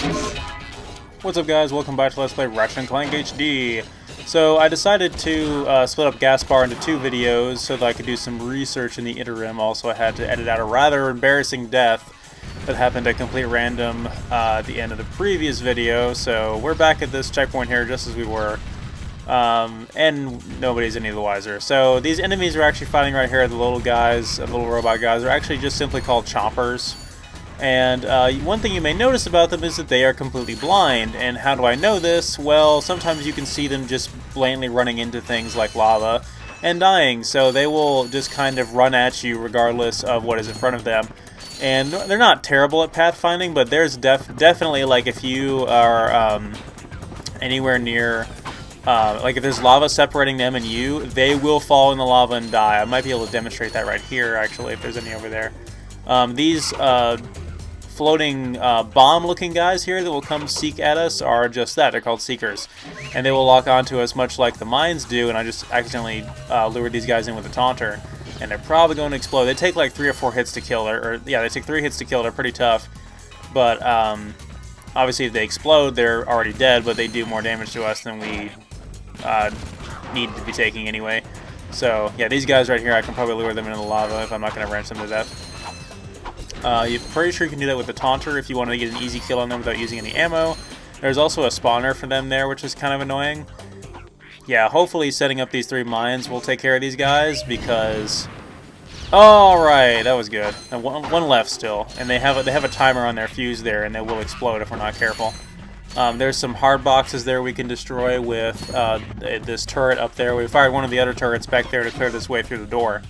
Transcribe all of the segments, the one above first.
What's up, guys? Welcome back to Let's Play Ratchet and Clank HD. So I decided to split up Gaspar into two videos so that I could do some research in the interim. Also, I had to edit out a rather embarrassing death that happened at complete random at the end of the previous video. So we're back at this checkpoint here just as we were. And nobody's any the wiser. So these enemies we're actually fighting right here, the little guys, the little robot guys, are actually just simply called chompers. And one thing you may notice about them is that they are completely blind. And how do I know this? Well, sometimes you can see them just blatantly running into things like lava and dying. So they will just kind of run at you regardless of what is in front of them. And they're not terrible at pathfinding, but there's definitely, like, if you are anywhere near, like if there's lava separating them and you, they will fall in the lava and die. I might be able to demonstrate that right here, actually, if there's any over there. These floating bomb-looking guys here that will come seek at us are just that. They're called Seekers. And they will lock onto us much like the mines do, and I just accidentally lured these guys in with a taunter. And they're probably going to explode. They take like 3 or 4 hits to kill, or yeah, they take 3 hits to kill. They're pretty tough. But obviously if they explode, they're already dead, but they do more damage to us than we need to be taking anyway. So yeah, these guys right here, I can probably lure them into the lava if I'm not going to wrench them to death. You're pretty sure you can do that with the taunter if you want to get an easy kill on them without using any ammo. There's also a spawner for them there, which is kind of annoying. Yeah, hopefully setting up these 3 mines will take care of these guys, because... Alright, that was good. And one left still. And they have a timer on their fuse there, and they will explode if we're not careful. There's some hard boxes there we can destroy with this turret up there. We fired one of the other turrets back there to clear this way through the door.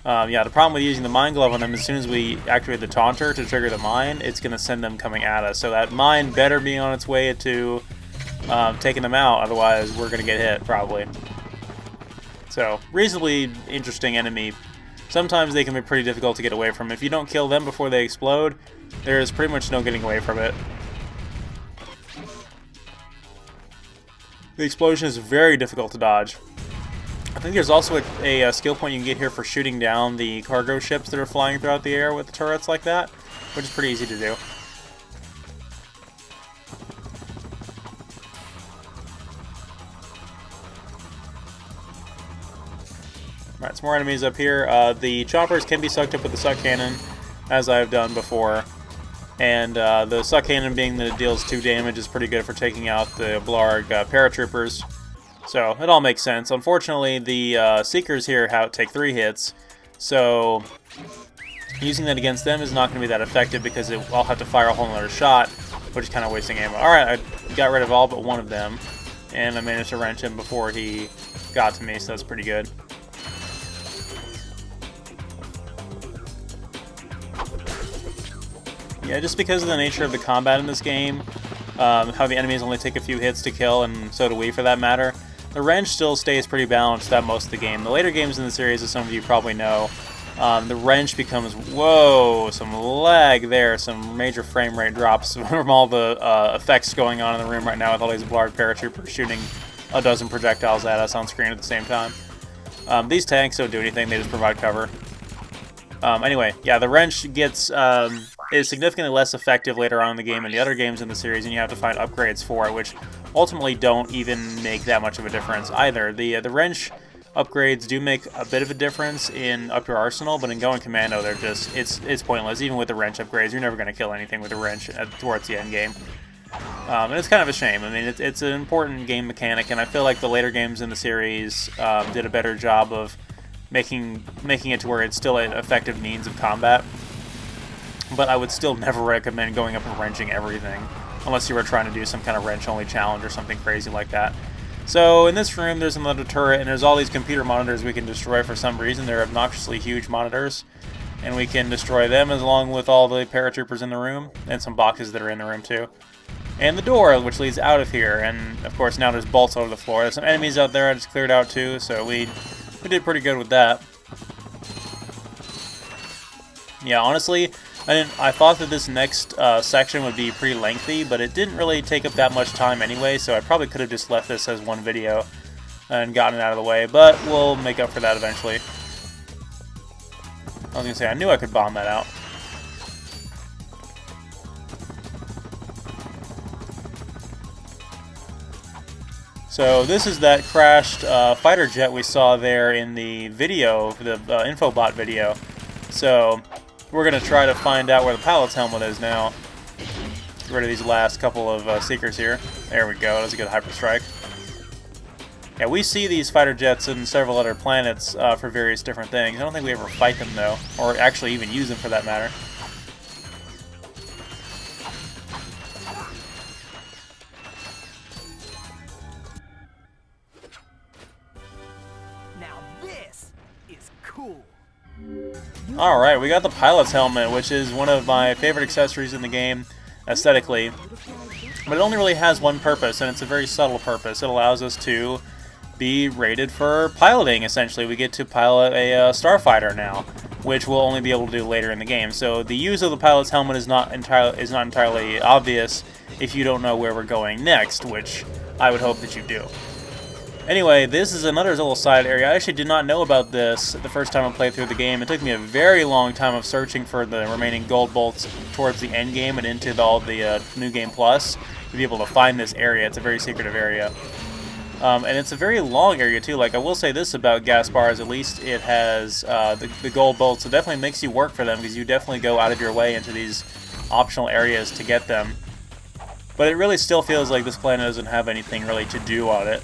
Yeah, the problem with using the mine glove on them, as soon as we activate the taunter to trigger the mine, it's going to send them coming at us. So that mine better be on its way to taking them out, otherwise we're going to get hit, probably. So, reasonably interesting enemy. Sometimes they can be pretty difficult to get away from. If you don't kill them before they explode, there's pretty much no getting away from it. The explosion is very difficult to dodge. I think there's also a skill point you can get here for shooting down the cargo ships that are flying throughout the air with the turrets like that, which is pretty easy to do. Alright, some more enemies up here. The choppers can be sucked up with the suck cannon, as I've done before. And the suck cannon, being that it deals 2 damage, is pretty good for taking out the Blarg paratroopers. So, it all makes sense. Unfortunately, the Seekers here take 3 hits, so using that against them is not going to be that effective because I'll have to fire a whole other shot, which is kind of wasting ammo. Alright, I got rid of all but one of them, and I managed to wrench him before he got to me, so that's pretty good. Yeah, just because of the nature of the combat in this game, how the enemies only take a few hits to kill, and so do we for that matter, the wrench still stays pretty balanced throughout most of the game. The later games in the series, as some of you probably know, the wrench becomes, whoa, some lag there, some major frame rate drops from all the effects going on in the room right now with all these Blarg paratroopers shooting a dozen projectiles at us on screen at the same time. These tanks don't do anything, they just provide cover. Anyway, yeah, the wrench is significantly less effective later on in the game than the other games in the series, and you have to find upgrades for it, which ultimately don't even make that much of a difference either. The wrench upgrades do make a bit of a difference in up your arsenal, but in going commando, they're just it's pointless. Even with the wrench upgrades, you're never going to kill anything with the wrench towards the end game. And it's kind of a shame. I mean, it's an important game mechanic, and I feel like the later games in the series did a better job of making it to where it's still an effective means of combat. But I would still never recommend going up and wrenching everything, unless you were trying to do some kind of wrench-only challenge or something crazy like that. So in this room, there's another turret, and there's all these computer monitors we can destroy for some reason. They're obnoxiously huge monitors, and we can destroy them along with all the paratroopers in the room, and some boxes that are in the room too. And the door, which leads out of here, and of course now there's bolts all over the floor. There's some enemies out there I just cleared out too, so we did pretty good with that. Yeah, honestly, I thought that this next section would be pretty lengthy, but it didn't really take up that much time anyway, so I probably could have just left this as one video and gotten it out of the way, but we'll make up for that eventually. I was going to say, I knew I could bomb that out. So this is that crashed fighter jet we saw there in the video, the infobot video. So we're going to try to find out where the pilot's helmet is now. Get rid of these last couple of seekers here. There we go, that's a good hyper strike. Yeah, we see these fighter jets in several other planets for various different things. I don't think we ever fight them though, or actually even use them for that matter. Now this is cool. Alright, we got the pilot's helmet, which is one of my favorite accessories in the game, aesthetically. But it only really has one purpose, and it's a very subtle purpose. It allows us to be rated for piloting, essentially. We get to pilot a starfighter now, which we'll only be able to do later in the game. So the use of the pilot's helmet is not entirely obvious if you don't know where we're going next, which I would hope that you do. Anyway, this is another little side area. I actually did not know about this the first time I played through the game. It took me a very long time of searching for the remaining gold bolts towards the end game and into all the New Game Plus to be able to find this area. It's a very secretive area. And it's a very long area too. Like, I will say this about Gaspar, is at least it has the gold bolts. It definitely makes you work for them, because you definitely go out of your way into these optional areas to get them. But it really still feels like this planet doesn't have anything really to do on it.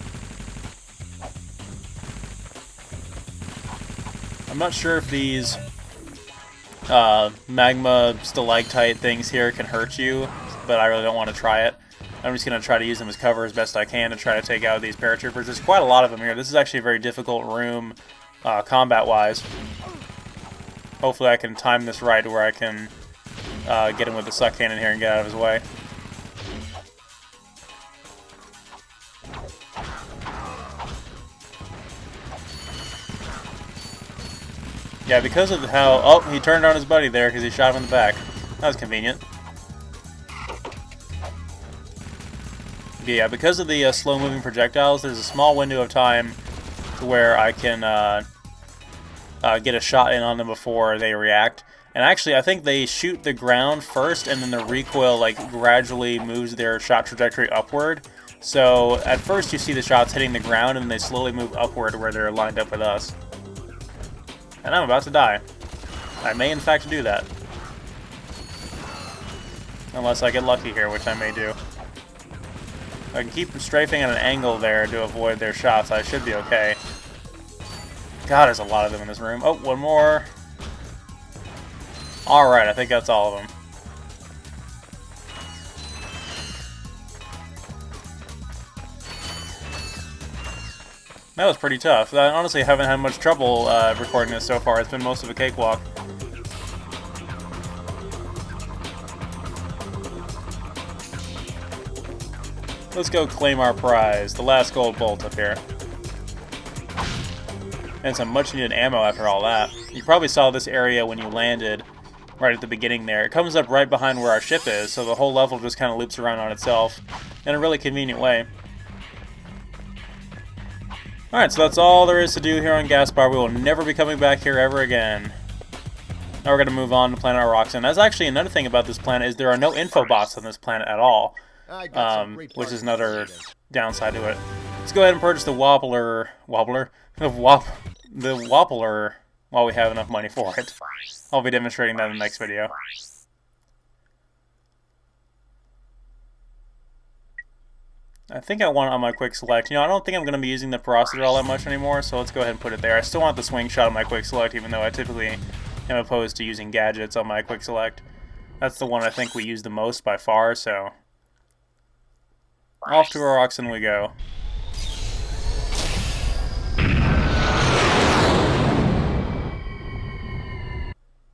I'm not sure if these magma stalactite things here can hurt you, but I really don't want to try it. I'm just going to try to use them as cover as best I can to try to take out these paratroopers. There's quite a lot of them here. This is actually a very difficult room combat-wise. Hopefully I can time this right where I can get him with the suck cannon here and get out of his way. Yeah, because of how... Oh, he turned on his buddy there because he shot him in the back. That was convenient. Yeah, because of the slow-moving projectiles, there's a small window of time to where I can get a shot in on them before they react. And actually, I think they shoot the ground first, and then the recoil like gradually moves their shot trajectory upward. So at first you see the shots hitting the ground, and then they slowly move upward where they're lined up with us. And I'm about to die. I may in fact do that. Unless I get lucky here, which I may do. I can keep strafing at an angle there to avoid their shots. I should be okay. God, there's a lot of them in this room. Oh, one more. Alright, I think that's all of them. That was pretty tough. I honestly haven't had much trouble recording this so far. It's been most of a cakewalk. Let's go claim our prize, the last gold bolt up here. And some much needed ammo after all that. You probably saw this area when you landed right at the beginning there. It comes up right behind where our ship is, so the whole level just kind of loops around on itself in a really convenient way. Alright, so that's all there is to do here on Gaspar. We will never be coming back here ever again. Now we're going to move on to planet Auroxon. That's actually another thing about this planet, is there are no infobots on this planet at all. Which is another downside to it. Let's go ahead and purchase the Wobbler while we have enough money for it. I'll be demonstrating that in the next video. I think I want it on my quick select. You know, I don't think I'm going to be using the processor all that much anymore, so let's go ahead and put it there. I still want the swing shot on my quick select, even though I typically am opposed to using gadgets on my quick select. That's the one I think we use the most by far, so... Off to Auroxon we go.